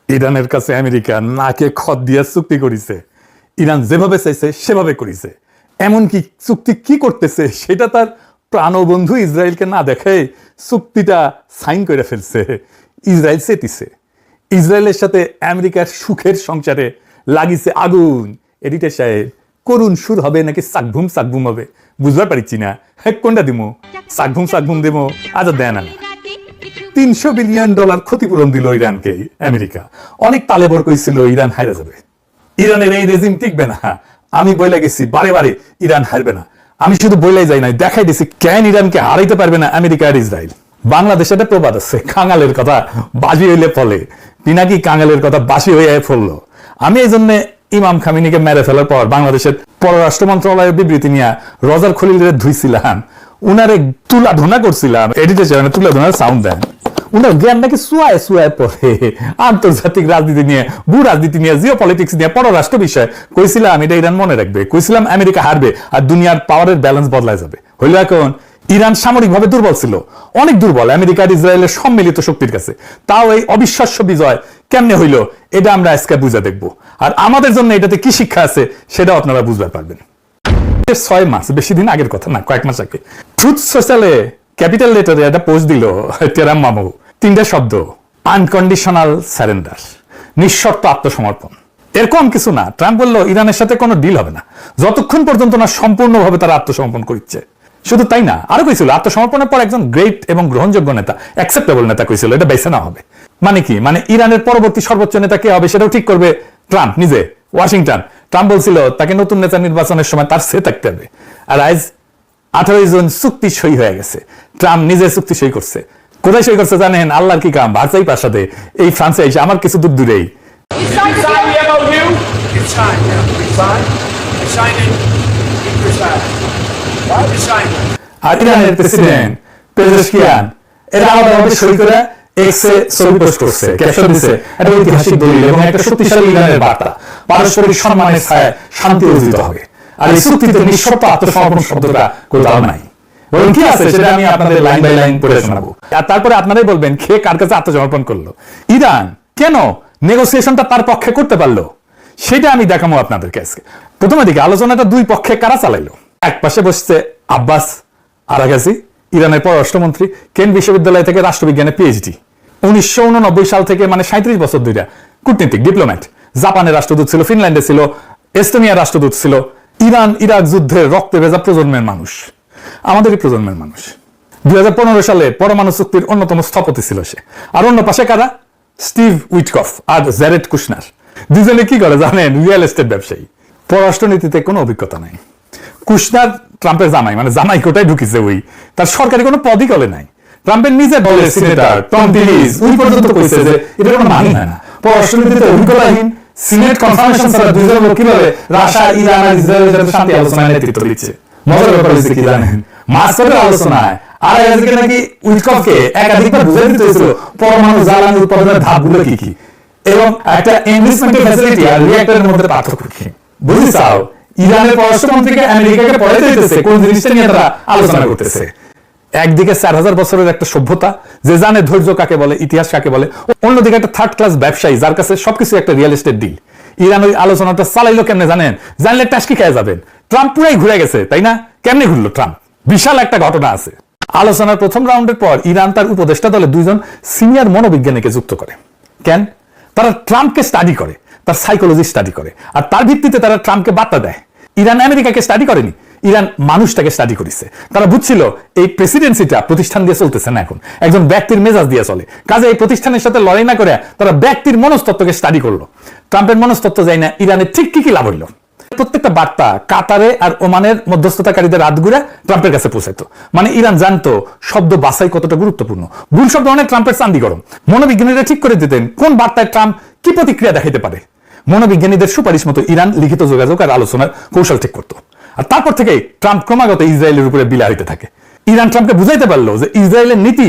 ইরানের কাছে আমেরিকা নাকে খত দিয়া চুক্তি করেছে। ইরান যেভাবে চাইছে সেভাবে করেছে। এমনকি চুক্তি কি করতেছে সেটা তার প্রাণবন্ধু ইসরায়েলকে না দেখে চুক্তিটা সাইন করে ফেলছে। ইসরায়েল চেতিছে। ইসরায়েলের সাথে আমেরিকার সুখের সংসারে লাগিছে আগুন। এডিটর সাহেব, করুণ সুর হবে নাকি সাকভুম হবে বুঝবার পারছি না। কোনটা দিমো? সাকভুম দেবো? আচ্ছা দেয় না। $300 বিলিয়ন ক্ষতিপূরণ দিল ইরানকে আমেরিকা। অনেক তালেবর কইছিল ইরান হারে যাবে, ইরানের এই রেজিম টিকবে না। আমি বলে গেছি বারে বারে ইরান হারবে না। আমি শুধু বলেই যাই নাই, দেখাই দিছি কেন ইরানকে হারাইতে পারবে না আমেরিকা আর ইসরায়েল। বাংলাদেশে একটা প্রবাদ আছে, কাঙালের কথা বাজি হইলে ফলে, পিনাকি কাঙালের কথা বাসি হয়ে ফললো। আমি এই জন্য ইমাম খামিনিকে মেরে ফেলার পর বাংলাদেশের পররাষ্ট্র মন্ত্রণালয়ের বিবৃতি নিয়ে রজার খলিলের ধুইছিলাম, উনারে তুলা ধোনা করছিলাম। এডিটর তুলা ধোনার সাউন্ড দেন। উনার জ্ঞান নাকি সুয়ায় পড়ে আন্তর্জাতিক রাজনীতি নিয়ে, ভূ রাজনীতি নিয়ে, জিও পলিটিক্স নিয়ে, পররাষ্ট্র বিষয়। কইছিলাম এটা ইরান মনে রাখবে, কইছিলাম আমেরিকা হারবে আর দুনিয়ার পাওয়ারের ব্যালেন্স বদলায় যাবে। হইল এখন ইরান সামরিকভাবে দুর্বল ছিল, অনেক দুর্বল আমেরিকা আর ইসরায়েলের সম্মিলিত শক্তির কাছে। তাও এই অবিশ্বাস্য বিজয় কেমনে হইল এটা আমরা আজকে বুঝা দেখবো। আর আমাদের জন্য এটাতে কি শিক্ষা আছে সেটাও আপনারা বুঝতে পারবেন। 6 মাস, বেশি দিন আগের কথা না, কয়েক মাস আগে ট্রুথ সোশ্যালে ক্যাপিটাল লেটারে একটা পোস্ট দিল টেরাম মামু। 3টা শব্দ, আনকন্ডিশনাল সারেন্ডার, নিঃশর্ত আত্মসমর্পণ। এর কম কিছু না। ট্রাম্প বলল ইরানের সাথে কোনো ডিল হবে না যতক্ষণ পর্যন্ত না সম্পূর্ণভাবে তারা আত্মসমর্পণ করছে। শুধু তাই না, আরো কইছিল আত্মসমর্পণের পর একজন গ্রেট এবং গ্রহণযোগ্য নেতা, অ্যাকসেপ্টেবল নেতা কইছিল, এটা বেছে না হবে। মানে কি? মানে ইরানের পরবর্তী সর্বোচ্চ নেতা কে হবে সেটাও ঠিক করবে ট্রাম্প নিজে, ওয়াশিংটন। ট্রাম্প বলছিল তাকে নতুন নেতা নির্বাচনের সময় তার সে থাকতে হবে। আর আজ 18 জন চুক্তি সই হয়ে গেছে। ট্রাম্প নিজে চুক্তি সই করছে। কোথায় সই করছে জানেন? আল্লাহর কি কাম, ভার্সাই প্রাসাদে, এই ফ্রান্সে এসে, আমার কিছু দূর দূরেই। আর ইরানের প্রেসিডেন্ট পেজেশকিয়ান এরা আলাদাভাবে সই করে এক্সে ছবি পোস্ট করছে, ক্যাপশন দিছে একটা ঐতিহাসিক দলিল এবং একটা শক্তিশালী ইরানের বার্তা, পারস্পরিক সম্মানের ছায়ায় শান্তি অর্জিত হবে। আর এই চুক্তিতে নিঃশর্ত আত্মসমর্পণ শব্দটা কোথাও নাই। বলুন কি আছে সেটা আমি আপনাদের লাইন বাই লাইন পড়ে শোনাবো, আর তারপরে আপনারাই বলবেন কে কার কাছে আত্মসমর্পণ করলো। ইরান কেন নেগোসিয়েশনটা তার পক্ষে করতে পারলো সেটা আমি দেখাবো আপনাদেরকে আজকে। প্রথমে দিকে আলোচনাটা দুই পক্ষে কারা চালাইলো। এক পাশে বসছে আব্বাস আরাগাজি, ইরানের পররাষ্ট্রমন্ত্রী, কেন বিশ্ববিদ্যালয় থেকে রাষ্ট্রবিজ্ঞানে পিএইচডি, 1989 সাল থেকে মানে 37 বছর ধরে কূটনীতিক, ডিপ্লোম্যাট। জাপানের রাষ্ট্রদূত ছিল, ফিনল্যান্ডে ছিল, এস্তোনিয়ার রাষ্ট্রদূত ছিল। ইরান ইরাক যুদ্ধের রক্তে ভেজা প্রজন্মের মানুষ, আমাদেরই প্রজন্মের মানুষ। 2015 সালে পরমাণু চুক্তির অন্যতম স্থপতি ছিল সে। আর অন্য পাশে কারা? স্টিভ উইটকফ আর জ্যারেড কুশনার। দুজনে কি করে জানেন? রিয়েল এস্টেট ব্যবসায়ী, পররাষ্ট্রনীতিতে কোনো অভিজ্ঞতা নাই। কুশনার ট্রাম্পের জামাই, মানে জামাই কোটায় ঢুকিছে, ওই তার সরকারি কোনো পদই কলে নাই। ট্রাম্পের নিজের দলের সিনেটর টম টিলিজ ওই পর্যন্ত কইছে যে এটা কোনো মানে হয় না, পররাষ্ট্রনীতিতে অভিজ্ঞতাহীন সিনেট কনফার্মেশন ছাড়া দুইজন লোক কিভাবে রাশিয়া, ইরান আর ইসরায়েলের সাথে শান্তি আলোচনায় নেতৃত্ব দিচ্ছে। মজার ব্যাপার হচ্ছে কি জানেন? মাস্টারের আলোচনায় আর আজকে নাকি উইটকফকে একাধিকবার বুঝিয়ে দিতে হয়েছিল পরমাণু জ্বালানি উৎপাদনের ধাপগুলো কি কি এবং একটা এনরিচমেন্ট ফ্যাসিলিটি আর রিঅ্যাক্টরের মধ্যে পার্থক্য কি। বুঝলি চাও? ইরানের পররাষ্ট্রমন্ত্রীকে আমেরিকাকে পড়াইতে দিতেছে কোন জিনিসটা নিয়ে তারা আলোচনা করতেছে। একদিকে 4000 বছরের একটা সভ্যতা যে জানে ধৈর্য কাকে বলে, ইতিহাস কাকে বলে, অন্যদিকে একটা থার্ড ক্লাস ব্যবসায়ী যার কাছে সবকিছু একটা রিয়েল এস্টেট ডিল। ইরান ওই আলোচনাটা চালাইলো কেমনে জানেন? জানলে টাস্কি খেয়ে যাবেন। ট্রাম্প পুরাই ঘুরে গেছে, তাই না? কেমনে ঘুরলো ট্রাম্প? বিশাল একটা ঘটনা আছে। আলোচনার প্রথম রাউন্ডের পর ইরান তার উপদেষ্টা দলে 2 জন সিনিয়র মনোবিজ্ঞানীকে যুক্ত করে। কেন? তারা ট্রাম্পকে স্টাডি করে, তার সাইকোলজি স্টাডি করে, আর তার ভিত্তিতে তারা ট্রাম্পকে বার্তা দেয়। ইরান আমেরিকাকে স্টাডি করেনি, ইরান মানুষটাকে স্টাডি করেছে। তারা বুঝছিল এই প্রেসিডেন্সিটা প্রতিষ্ঠান দিয়ে চলতেছে না, এখন একজন ব্যক্তির মেজাজ দিয়ে চলে। কাজে এই প্রতিষ্ঠানের সাথে লড়াই না করে তারা ব্যক্তির মনস্তত্ত্বকে স্টাডি করলো। ট্রাম্পের মনস্তত্ত্ব যায় না ইরানের ঠিক কি কি লাভ হইলো। প্রত্যেকটা বার্তা কাতারে আর ওমানের মধ্যস্থতাকারীদের রাতগুড়া ট্রাম্পের কাছে পৌঁছাইতো। মানে ইরান জানতো শব্দ বাছাই কতটা গুরুত্বপূর্ণ। ভুল শব্দ অনেক ট্রাম্পের চান্দি গরম। মনোবিজ্ঞানীরা ঠিক করে দিতেন কোন বার্তায় ট্রাম্প কি প্রতিক্রিয়া দেখাইতে পারে। মনোবিজ্ঞানীদের সুপারিশ মতো ইরান লিখিত যোগাযোগ আর আলোচনার কৌশল ঠিক করতো। আর তারপর থেকে ট্রাম্প ক্রমাগত ইসরায়েলের উপরে বিলা হইতে থাকে। ইরান ট্রাম্পকে বুঝাইতে পারলো যে ইসরায়েলের নীতি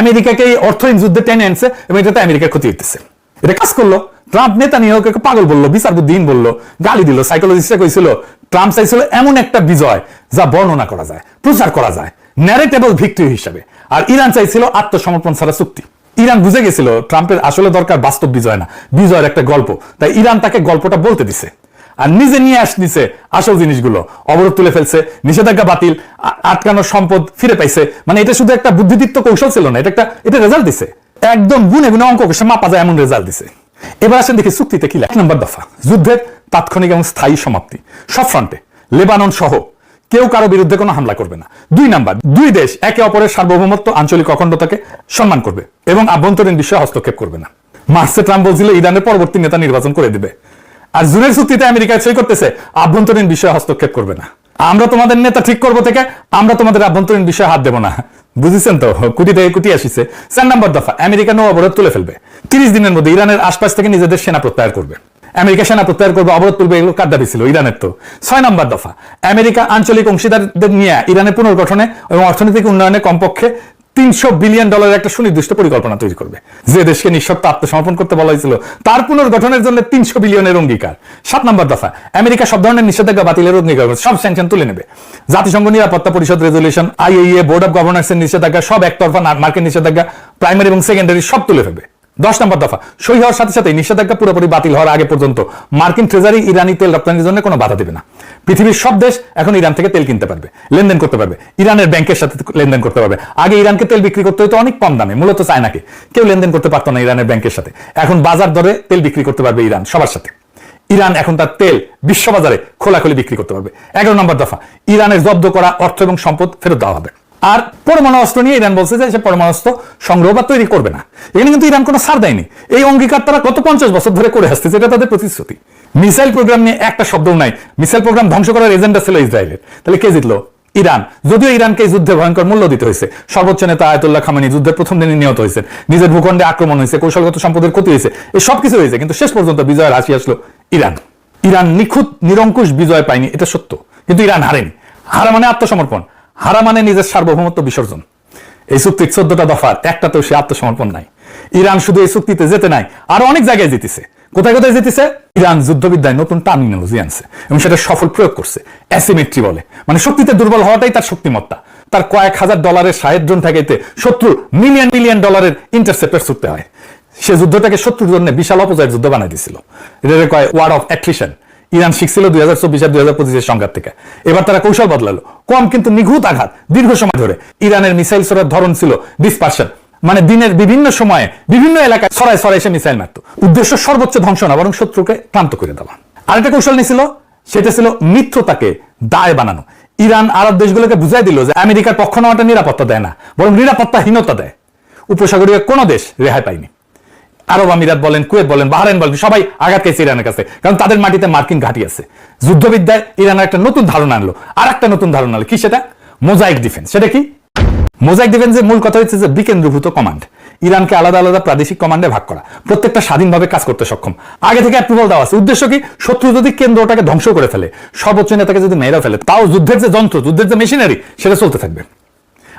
আমেরিকাকে এই অর্থহীন যুদ্ধে টেনে আনছে এবং এটাতে আমেরিকার ক্ষতি হইতেছে। এটা কাজ করলো। ট্রাম্প নেতানিয়াহুকে পাগল বললো, বিচার বুদ্ধিহীন বললো, গালি দিল। সাইকোলজিস্টরা কইছিল ট্রাম্প চাইছিল এমন একটা বিজয় যা বর্ণনা করা যায়, প্রচার করা যায়, ন্যারেটেবল ভিক্টরি হিসাবে। আর ইরান চাইছিল আত্মসমর্পণ ছাড়া চুক্তি। ইরান বুঝে গেছিল ট্রাম্পের আসলে দরকার বাস্তব বিজয় না, বিজয়ের একটা গল্প। তাই ইরান তাকে গল্পটা বলতে দিছে আর নিজে নিয়ে আসছে আসল জিনিসগুলো। অবরোধ তুলে ফেলছে, নিষেধাজ্ঞা বাতিল, আটকানোর সম্পদ ফিরে পাইছে। মানে এটা শুধু একটা বুদ্ধিদীপ্ত কৌশল ছিল না, এটা রেজাল্ট দিছে, একদম গুনে গুনে অঙ্ক কষে মাপা যায় এমন রেজাল্ট দিছে। এবার আসেন দেখি চুক্তিতে কি লেখা। 1 নম্বর দফা, যুদ্ধের তাৎক্ষণিক এবং স্থায়ী সমাপ্তি সব ফ্রন্টে, লেবানন সহ কেউ কারো বিরুদ্ধে কোনো হামলা করবে না। 2 নাম্বার, দুই দেশ একে অপরের সার্বভৌমত্ব, আঞ্চলিক অখণ্ডতাকে সম্মান করবে এবং আভ্যন্তরীণ বিষয়ে হস্তক্ষেপ করবে না। মার্চে ট্রাম্প বলছিল ইরানের পরবর্তী নেতা নির্বাচন করে দিবে, আর জুনের চুক্তিতে আমেরিকা সই করতেছে আভ্যন্তরীণ বিষয়ে হস্তক্ষেপ করবে না। আমরা তোমাদের নেতা ঠিক করবো থেকে আমরা তোমাদের আভ্যন্তরীণ বিষয়ে হাত দেবো না। বুঝেছেন তো, কুটি থেকে কুটি আসিছে। 4 নম্বর দফা, আমেরিকা নৌ অবরোধ তুলে ফেলবে। 30 দিনের মধ্যে ইরানের আশপাশ থেকে নিজেদের সেনা প্রত্যাহার করবে। আমেরিকা সেনা প্রত্যাহার করবে, অবরোধ তুলবে, এগুলো কার দাবি ছিল? ইরানের তো। 6 নম্বর দফা, আমেরিকা আঞ্চলিক অংশীদারদের নিয়ে ইরানের পুনর্গঠনে এবং অর্থনৈতিক উন্নয়নে কমপক্ষে $300 বিলিয়ন একটা সুনির্দিষ্ট পরিকল্পনা তৈরি করবে। যে দেশকে নিঃশর্ত আত্মসমর্পণ করতে বলা হয়েছিল তার পুনর্গঠনের জন্য 300 বিলিয়নের অঙ্গীকার। 7 নম্বর দফা, আমেরিকা সব ধরনের নিষেধাজ্ঞা বাতিলের অঙ্গীকার করবে, সব স্যাংশন তুলে নেবে। জাতিসংঘ নিরাপত্তা পরিষদ রেজলিউশন, IAEA, বোর্ড অফ গভর্নর্সের নিষেধাজ্ঞা, সব একতরফা মার্কিন নিষেধাজ্ঞা, প্রাইমারি এবং সেকেন্ডারি সব তুলে ফেলবে। 10 নম্বর দফা, সই হওয়ার সাথে সাথে নিষেধাজ্ঞা পুরোপুরি বাতিল হওয়ার আগে পর্যন্ত মার্কিন ট্রেজারি ইরানি তেল রপ্তানির জন্য কোনো বাধা দেবে না। পৃথিবীর সব দেশ এখন ইরান থেকে তেল কিনতে পারবে, লেনদেন করতে পারবে, ইরানের ব্যাংকের সাথে লেনদেন করতে পারবে। আগে ইরানকে তেল বিক্রি করতে হতো অনেক কম দামে, মূলত চায়নাকে, কেউ লেনদেন করতে পারতো না ইরানের ব্যাংকের সাথে। এখন বাজার দরে তেল বিক্রি করতে পারবে ইরান সবার সাথে। ইরান এখন তার তেল বিশ্ববাজারে খোলাখুলি বিক্রি করতে পারবে। 11 নম্বর দফা, ইরানের জব্দ করা অর্থ এবং সম্পদ ফেরত দেওয়া হবে। আর পরমাণু অস্ত্র নিয়ে ইরান বলছে যে সে পরমাণু অস্ত্র সংগ্রহ বা তৈরি করবে না। এখানে কিন্তু ইরান কোনো ছাড় দেয়নি, এই অঙ্গীকার তারা গত 50 বছর ধরে করে আসছে, যেটা তাদের প্রতিশ্রুতি। মিসাইল প্রোগ্রাম নিয়ে একটা শব্দও নাই, মিসাইল প্রোগ্রাম ধ্বংস করার এজেন্ডা ছিল ইসরায়েলের। তাহলে কে জিতলো? ইরান। যদিও ইরানকে এই যুদ্ধে ভয়ঙ্কর মূল্য দিতে হয়েছে। সর্বোচ্চ নেতা আয়াতুল্লাহ খামেনি যুদ্ধের প্রথম দিনে নিহত হয়েছে, নিজের ভূখণ্ডে আক্রমণ হয়েছে, কৌশলগত সম্পদের ক্ষতি হয়েছে, এই সব কিছু হয়েছে, কিন্তু শেষ পর্যন্ত বিজয়ের হাসি আসলো ইরান। ইরান নিখুঁত নিরঙ্কুশ বিজয় পায়নি, এটা সত্য, কিন্তু ইরান হারেনি। হারা মানে আত্মসমর্পণ, হারা মানে নিজের সার্বভৌমত্ব বিসর্জন। এই চুক্তির 14টা দফার একটাতেও সে আত্মসমর্পণ নাই। ইরান শুধু এই চুক্তিতে যেতে নাই, আরো অনেক জায়গায় জিতেছে। কোথায় কোথায় জিতেছে? ইরান যুদ্ধবিদ্যায় নতুন টার্মিনোলজি আনছে এবং সেটা সফল প্রয়োগ করছে। অ্যাসিমেট্রি বলে, মানে শক্তিতে দুর্বল হওয়াটাই তার শক্তিমত্তা। তার কয়েক হাজার ডলারের সাহেব ড্রোন থাকাইতে শত্রুর মিলিয়ন মিলিয়ন ডলারের ইন্টারসেপ্টর ছুটতে হয়। সে যুদ্ধটাকে শত্রুর জন্য বিশাল অপজয়ের যুদ্ধ বানাই দিয়েছিল। এটাকে কয় ওয়ার অফ অ্যাট্রিশন। ইরান শিখছিল 2024 আর 2025 সংঘাত থেকে। এবার তারা কৌশল বদলালো, কম কিন্তু নিখুঁত আঘাত দীর্ঘ সময় ধরে। ইরানের মিসাইল ছোড়ার ধরন ছিল ডিসপারশন, মানে দিনের বিভিন্ন সময়ে বিভিন্ন এলাকায় ছড়ায় ছড়ায় এসে মিসাইল মারত। উদ্দেশ্য সর্বোচ্চ ধ্বংস না, বরং শত্রুকে ক্লান্ত করে দেওয়া। আরেকটা কৌশল নিয়েছিল, সেটা ছিল মিত্রতাকে দায় বানানো। ইরান আরব দেশগুলোকে বুঝাই দিল যে আমেরিকার পক্ষ নেওয়াটা নিরাপত্তা দেয় না, বরং নিরাপত্তাহীনতা দেয়। উপসাগরীয় কোনো দেশ রেহাই পায়নি। আরব আমিরাত বলেন, কুয়েত বলেন, বাহরাইন বলেন, সবাই আঘাত খেয়েছে ইরানের কাছে, কারণ তাদের মাটিতে মার্কিন ঘাঁটি আছে। যুদ্ধবিদ্যায় ইরানের একটা নতুন ধারণা আনলো, আর একটা নতুন ধারণা আনলো, কি সেটা? Mosaic defence. সেটা কি? মোজাইক ডিফেন্সের মূল কথা হচ্ছে যে বিকেন্দ্রীভূত কমান্ড। ইরানকে আলাদা আলাদা প্রাদেশিক কমান্ডে ভাগ করা, প্রত্যেকটা স্বাধীনভাবে কাজ করতে সক্ষম। আগে থেকে অ্যাপ্রুভাল দেওয়া আছে। উদ্দেশ্য কি? শত্রু যদি কেন্দ্রটাকে ধ্বংস করে ফেলে, সর্বোচ্চ নেতাকে যদি মেয়েরা ফেলে, তাও যুদ্ধের যে যন্ত্র, যুদ্ধের যে মেশিনারি, সেটা চলতে থাকবে।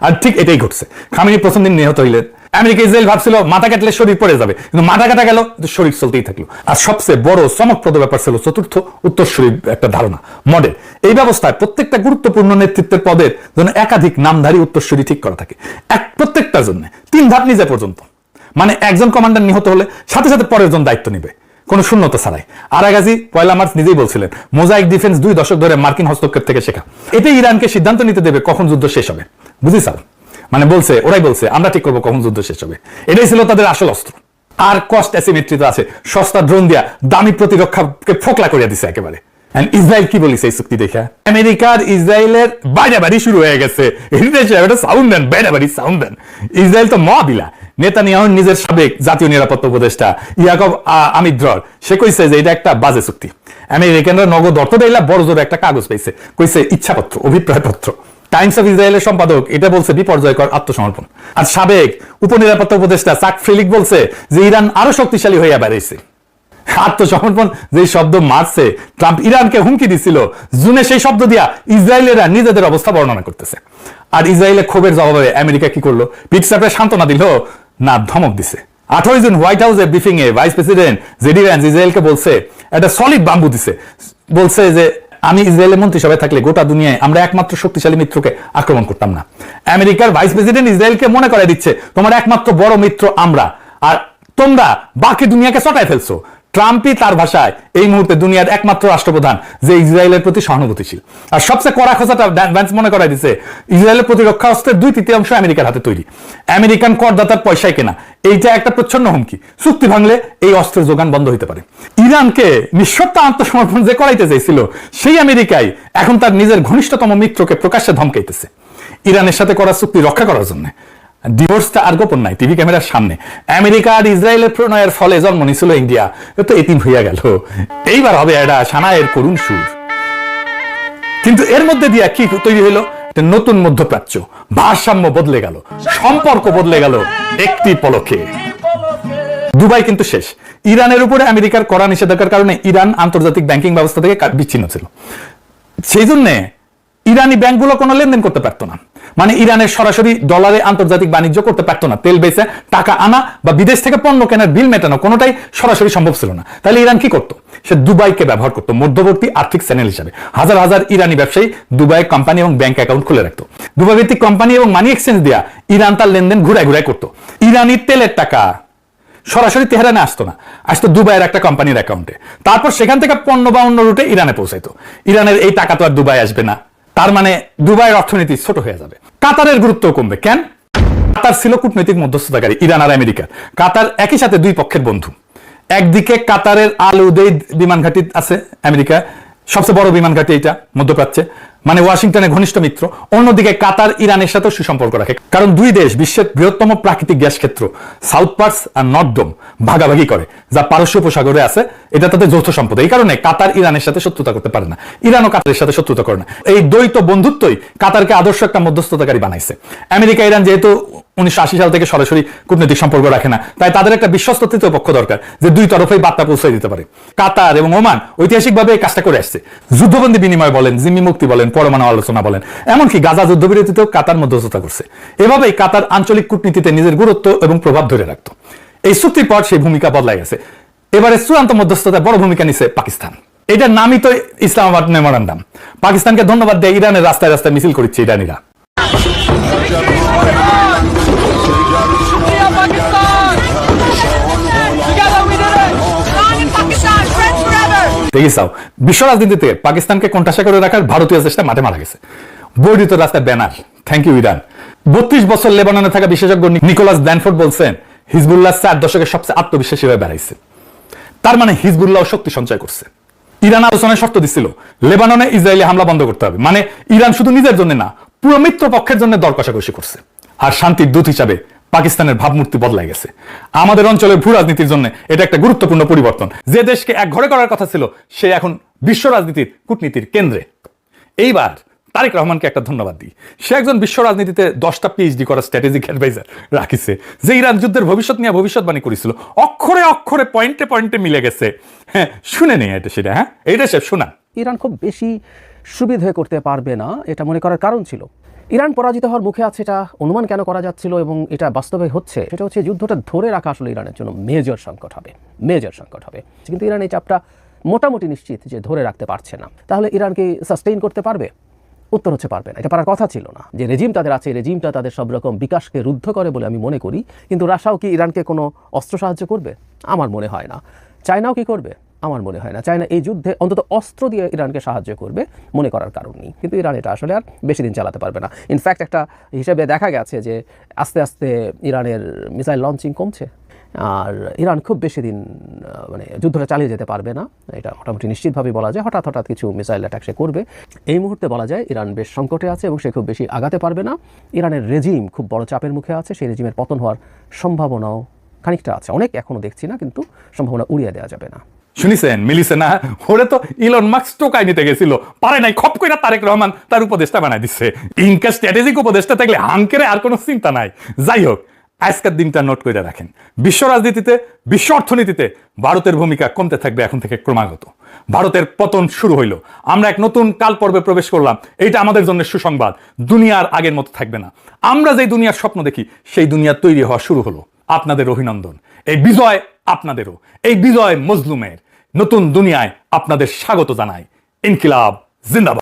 আর ঠিক এটাই ঘটছে। খামেনি প্রথম দিন নিহত হইলেন। আমেরিকা ইসরায়েল ভাবছিল মাথা কাটলে শরীর পড়ে যাবে, কিন্তু মাথা কাটা গেল, শরীর চলতেই থাকলো। আর সবচেয়ে বড় চমকপ্রদ ব্যাপার ছিল চতুর্থ উত্তরসূরির একটা ধারণা, মডেল। এই ব্যবস্থায় প্রত্যেকটা গুরুত্বপূর্ণ নেতৃত্বের পদের জন্য একাধিক নামধারী উত্তরসূরি ঠিক করা থাকে, প্রত্যেকটার জন্য 3 ধাপ নিজে পর্যন্ত। মানে একজন কমান্ডার নিহত হলে সাথে সাথে পরের জন দায়িত্ব নিবে, কোনো শূন্যতা ছাড়াই। আরাগাজি 1 মার্চ নিজেই বলছিলেন, মোজাইক ডিফেন্স 2 দশক ধরে মার্কিন হস্তক্ষেপ থেকে শেখা। এটাই ইরানকে সিদ্ধান্ত নিতে দেবে কখন যুদ্ধ শেষ হবে। বুঝি স্যার? মানে বলছে, ওরাই বলছে আমরা ঠিক করবো কখন যুদ্ধ শেষ হবে। এটাই ছিল তাদের আসল অস্ত্র। আর কস্ট অ্যাসিমেট্রি তো আছে, সস্তা ড্রোন দিয়া দামি প্রতিরক্ষাকে ফোকলা করিয়া দিছে একেবারে। ইসরায়েল কি বলিস এই চুক্তি দেখা? আমেরিকার ইসরায়েলের বাইরাবাড়ি শুরু হয়ে গেছে। সাউন্ড দেন, বাইরাবাড়ি সাউন্ড দেন। ইসরায়েল তো মহাবিলা। নেতানিয়াহু নিজের সাবেক জাতীয় নিরাপত্তা উপদেষ্টা ইয়াকব আমিদ্রর সে কইছে যে এটা একটা বাজে চুক্তি। আমেরিকানরা নগদ অর্থ দেইলা বড় জোর একটা কাগজ পাইছে, কইছে ইচ্ছাপত্র, অভিপ্রায়পত্র। টাইমস অফ ইসরায়েলের সম্পাদক এটা বলছে বিপর্যয়কর আত্মসমর্পণ। আর সাবেক উপনিরাপত্তা উপদেষ্টা চাক ফ্রিলিক বলছে যে ইরান আরো শক্তিশালী হইয়া বেড়াইছে। আত্মসমর্পণ যে শব্দ মারছে, ট্রাম্প ইরানকে হুমকি দিছিল জুনে, সেই শব্দ দিয়া ইসরায়েলেরা নিজেদের অবস্থা বর্ণনা করতেছে। আর ইসরায়েলের ক্ষোভের জবাবে আমেরিকা কি করলো? পিঠ চাপড়ে সান্ত্বনা দিল না ধমক দিছে। 28 জুন হোয়াইট হাউসে ব্রিফিং এ ভাইস প্রেসিডেন্ট জেডি ভ্যান্স ইসরায়েলকে বলছে একটা সলিড বাম্বু দিছে, বলছে যে আমি ইসরায়েলের মন্ত্রিসভায় থাকলে গোটা দুনিয়ায় আমরা একমাত্র শক্তিশালী মিত্রকে আক্রমণ করতাম না। আমেরিকার ভাইস প্রেসিডেন্ট ইসরায়েলকে মনে করাই দিচ্ছে তোমার একমাত্র বড় মিত্র আমরা, আর তোমরা বাকি দুনিয়াকে চটায় ফেলছো। ট্রাম্পই তার ভাষায় এই মুহূর্তে দুনিয়ার একমাত্র রাষ্ট্রপ্রধান যে ইসরায়েলের প্রতি সহানুভূতিশীল। আর সবচেয়ে কড়া খোঁচাটা ভ্যান্স মনে করাই দিচ্ছে ইসরায়েলের প্রতিরক্ষা অস্ত্রের 2/3 আমেরিকার হাতে তৈরি, আমেরিকান করদাতার পয়সায় কেনা। এইটা একটা প্রচ্ছন্ন হুমকি। চুক্তি ভাঙলে এই অস্ত্রের যোগান বন্ধ হতে পারে। ইরানকে নিঃশর্ত আত্মসমর্পণ যে করাইতে চাইছিল সেই আমেরিকায় এখন তার নিজের ঘনিষ্ঠতম মিত্রকে প্রকাশ্যে ধমকাইতেছে ইরানের সাথে করা চুক্তি রক্ষা করার জন্য। ডিভোর্সটা আর গোপন নাই, টিভি ক্যামেরার সামনে। আমেরিকা আর ইসরায়েলের প্রণয়ের ফলে জন্ম নিয়েছিল ইন্ডিয়া, তো এতিম হইয়া গেল। এইবার হবে এটা সানায়ের করুণ সুর। কিন্তু এর মধ্যে দিয়া কি তৈরি হইলো? একটা নতুন মধ্যপ্রাচ্য। ভারসাম্য বদলে গেল, সম্পর্ক বদলে গেল একটি পলকে। দুবাই কিন্তু শেষ। ইরানের উপরে আমেরিকার কড়া নিষেধাজ্ঞার কারণে ইরান আন্তর্জাতিক ব্যাংকিং ব্যবস্থা থেকে বিচ্ছিন্ন ছিল। সেই জন্য ইরানি ব্যাংকগুলো কোনো লেনদেন করতে পারতো না। মানে ইরানের সরাসরি ডলারে আন্তর্জাতিক বাণিজ্য করতে পারতো না। তেল বেচে টাকা আনা বা বিদেশ থেকে পণ্য কেনার বিল মেটানো কোনোটাই সরাসরি সম্ভব ছিল না। তাহলে ইরান কি করতো? সে দুবাইকে ব্যবহার করতো মধ্যবর্তী আর্থিক চ্যানেল হিসাবে। হাজার হাজার ইরানি ব্যবসায়ী দুবাই কোম্পানি এবং ব্যাংক অ্যাকাউন্ট খুলে রাখতো। দুবাই ভিত্তিক কোম্পানি এবং মানি এক্সচেঞ্জ দিয়া ইরান তার লেনদেন ঘুরায় ঘুরায় করতো। ইরানি তেলের টাকা সরাসরি তেহরানে আসতো না, আসতো দুবাইয়ের একটা কোম্পানির অ্যাকাউন্টে। তারপর সেখান থেকে পণ্য বা অন্য রুটে ইরানে পৌঁছাইতো। ইরানের এই টাকা তো আর দুবাই আসবে না, তার মানে দুবাইয়ের অর্থনীতি ছোট হয়ে যাবে। কাতারের গুরুত্ব কমবে। কেন? কাতার ছিল কূটনৈতিক মধ্যস্থতাকারী ইরান আর আমেরিকার। কাতার একই সাথে দুই পক্ষের বন্ধু। একদিকে কাতারের আল উদেইদ বিমান ঘাঁটি আছে আমেরিকা, সবচেয়ে বড় বিমান ঘাঁটি এটা মধ্যপ্রাচ্যে, মানে ওয়াশিংটনের ঘনিষ্ঠ মিত্র। অন্যদিকে কাতার ইরানের সাথে সুসম্পর্ক রাখে, কারণ দুই দেশ বিশ্বের বৃহত্তম প্রাকৃতিক গ্যাস ক্ষেত্র সাউথ পার্স আর নর্থ ডোম ভাগাভাগি করে, যা পারস্য উপসাগরে আছে। এটা তাদের যৌথ সম্পদ। এই কারণে কাতার ইরানের সাথে শত্রুতা করতে পারে না, ইরানও কাতারের সাথে শত্রুতা করে না। এই দ্বৈত বন্ধুত্বই কাতারকে আদর্শ একটা মধ্যস্থতাকারী বানাইছে। আমেরিকা ইরান যেহেতু 1980 সাল থেকে সরাসরি কূটনৈতিক সম্পর্ক রাখে না, তাই তাদের একটা বিশ্বস্ত তৃতীয় পক্ষ দরকার যে দুই তরফেই বার্তা পৌঁছে দিতে পারে। কাতার এবং ওমান ঐতিহাসিকভাবে এই কাজটা করে আসছে। যুদ্ধবন্দী বিনিময় বলেন, জিম্মি মুক্তি বলেন, পরমাণু আলোচনা বলেন, এমনকি গাজা যুদ্ধবিরতিতেও কাতার মধ্যস্থতা করছে। এভাবেই কাতার আঞ্চলিক কূটনীতিতে নিজের গুরুত্ব এবং প্রভাব ধরে রাখত। এই চুক্তির পর সেই ভূমিকা বদলাই গেছে। এবারে চূড়ান্ত মধ্যস্থতায় বড় ভূমিকা নিছে পাকিস্তান। এটার নামই তো ইসলামাবাদ মেমোরান্ডাম। পাকিস্তানকে ধন্যবাদ দেয় ইরানের রাস্তায় রাস্তায় মিছিল করছে ইরানিরা। দেখিসাও বিশ্ব রাজনীতিতে পাকিস্তানকে কোণঠাসা করে রাখার ভারতীয় চেষ্টা মাঠে মারা গেছে। বর্ধিত রাস্তায় ব্যানার, থ্যাংক ইউ ইরান। 32 বছর লেবাননে থাকা বিশেষজ্ঞ নিকোলাস ব্যানফোর্ড বলছেন হিজবুল্লাহ 4 দশকের সবচেয়ে আত্মবিশ্বাসী হয়ে বেড়াইছে। তার মানে হিজবুল্লাহ শক্তি সঞ্চয় করছে। ইরান আলোচনায় শর্ত দিচ্ছিল লেবাননে ইসরায়েলি হামলা বন্ধ করতে হবে। মানে ইরান শুধু নিজের জন্য না, পুরো মিত্র পক্ষের জন্য দর কষাকষি করছে। আর শান্তির দূত হিসাবে পাকিস্তানের ভাবমূর্তি বদলাই গেছে। আমাদের অঞ্চলের ভূ রাজনীতির জন্য এটা একটা গুরুত্বপূর্ণ পরিবর্তন। যে দেশকে এক ঘরে করার কথা ছিল সে এখন বিশ্ব রাজনীতির কূটনীতির কেন্দ্রে। এইবার তারেক রহমানকে একটা ধন্যবাদ দিই। সে একজন বিশ্ব রাজনীতিতে 10টা পিএইচডি করা স্ট্র্যাটেজিক অ্যাডভাইজার রাখিছে, যে ইরান যুদ্ধের ভবিষ্যৎ নিয়ে ভবিষ্যৎবাণী করেছিল। অক্ষরে অক্ষরে পয়েন্টে পয়েন্টে মিলে গেছে। হ্যাঁ, শুনে নেই এটা সেটা। হ্যাঁ, এইটা সে শোনা। ইরান খুব বেশি সুবিধে করতে পারবে না, এটা মনে করার কারণ ছিল ইরান পরাজিত হওয়ার মুখে আছে। এটা অনুমান কেন করা যাচ্ছিল এবং এটা বাস্তবে হচ্ছে, সেটা হচ্ছে যুদ্ধটা ধরে রাখা আসলে ইরানের জন্য মেজর সংকট হবে, মেজর সংকট হবে। কিন্তু ইরান এই চাপটা মোটামুটি নিশ্চিত যে ধরে রাখতে পারছে না। তাহলে ইরান কি সাস্টেইন করতে পারবে? উত্তর হচ্ছে পারবে না। এটা পারার কথা ছিল না। যে রেজিম তাদের আছে, রেজিমটা তাদের সব রকম বিকাশকে রুদ্ধ করে বলে আমি মনে করি। কিন্তু রাশিয়াও কি ইরানকে কোনো অস্ত্র সাহায্য করবে? আমার মনে হয় না। চায়নাও কি করবে? আমার মনে হয় না। চায়না এই যুদ্ধে অন্তত অস্ত্র দিয়ে ইরানকে সাহায্য করবে মনে করার কারণ নেই। কিন্তু ইরান এটা আসলে আর বেশি দিন চালাতে পারবে না। ইনফ্যাক্ট একটা হিসেবে দেখা গেছে যে আস্তে আস্তে ইরানের মিসাইল লঞ্চিং কমছে, আর ইরান খুব বেশি দিন মানে যুদ্ধটা চালিয়ে যেতে পারবে না। এটা মোটামুটি নিশ্চিতভাবেই বলা যায়। হঠাৎ হঠাৎ কিছু মিসাইল অ্যাটাক সে করবে। এই মুহূর্তে বলা যায় ইরান বেশ সংকটে আছে এবং সে খুব বেশি আগাতে পারবে না। ইরানের রেজিম খুব বড় চাপের মুখে আছে। সেই রেজিমের পতন হওয়ার সম্ভাবনাও খানিকটা আছে, অনেক এখনো দেখছি না, কিন্তু সম্ভাবনা উড়িয়ে দেওয়া যাবে না। শুনিছেন মিলিছে না? ওরে তো ইলন মাস্ক টোকাই নিতে গেছিল, পারে নাই, খপ কইরা তারেক রহমান তার উপদেষ্টা বানাই দিচ্ছে। ইনকা স্ট্র্যাটেজিক উপদেষ্টা থাকলে হাঙ্কেরে আর কোনো চিন্তা নাই। যাই হোক, আজকের দিনটা নোট করে রাখেন। বিশ্ব রাজনীতিতে, বিশ্ব অর্থনীতিতে ভারতের ভূমিকা কমতে থাকবে এখন থেকে ক্রমাগত। ভারতের পতন শুরু হইল, আমরা এক নতুন কাল পর্বে প্রবেশ করলাম। এইটা আমাদের জন্য সুসংবাদ। দুনিয়ার আগের মতো থাকবে না। আমরা যে দুনিয়ার স্বপ্ন দেখি সেই দুনিয়া তৈরি হওয়া শুরু হলো। আপনাদের অভিনন্দন। এই বিজয় আপনাদেরও, এই বিজয় মজলুমের। নতুন দুনিয়ায় আপনাদের স্বাগত জানাই। ইনকিলাব জিন্দাবাদ।